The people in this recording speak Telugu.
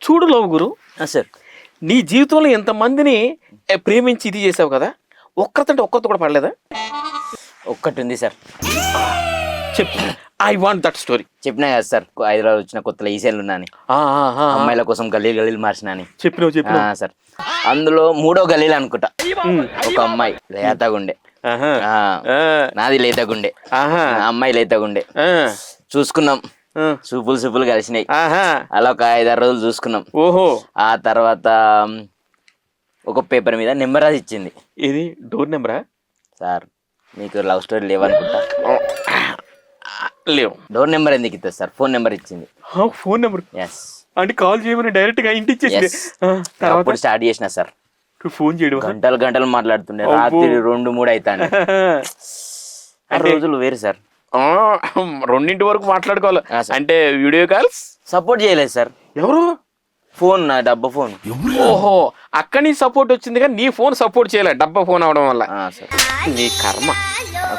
చూడు లవ్ గురు, సార్ నీ జీవితంలో ఎంతమందిని ప్రేమించి ఇది చేసావు కదా, ఒక్కరితో కూడా పడలేదా? ఒక్కటి ఉంది సార్. చెప్పు, ఐ వాంట్ దట్ స్టోరీ. చెప్పినా కదా సార్, హైదరాబాద్ వచ్చిన కొత్తలో ఈసేళ్ళు ఉన్నాని, అమ్మాయిల కోసం గల్లీలు మార్చినాని చెప్పినావు. సార్ అందులో 3వ గల్లీలు అనుకుంటా ఒక అమ్మాయి లేతగుండే, నాది లేతగుండే, అమ్మాయి లేతగుండే. చూసుకున్నాం, సూపులు కలిసినాయి. అలా ఒక 5-6 రోజులు చూసుకున్నాం. ఓహో. ఆ తర్వాత ఒక పేపర్ మీద నెంబర్ రాసి ఇచ్చింది. ఇది డోర్ నెంబరా సార్? మీకు లవ్ స్టోరీ లేవనుకుంటా. లేవు. డోర్ నెంబర్ ఎందుకు ఇస్తుంది సార్? ఫోన్ నెంబర్ ఇచ్చింది. Phone number yes. అంటే కాల్ చేయమని డైరెక్ట్ గా ఇంటి ఇచ్చేసింది. అప్పుడు స్టార్ట్ చేసిన సార్ ఫోన్ చేయడం. గంటలు మాట్లాడుతుండే, రాత్రి 2-3 అవుతాను. ఆ రోజులు వేరు సార్. 2 వరకు మాట్లాడుకోవాలి అంటే వీడియో కాల్స్ సపోర్ట్ చేయలేదు సార్. ఎవరు? ఫోన్, నా డబ్బా ఫోన్. ఓహో, అక్కడి నుంచి సపోర్ట్ వచ్చింది కానీ నీ ఫోన్ సపోర్ట్ చేయలేదు, డబ్బా ఫోన్ అవడం వల్ల. సార్ నీ కర్మ.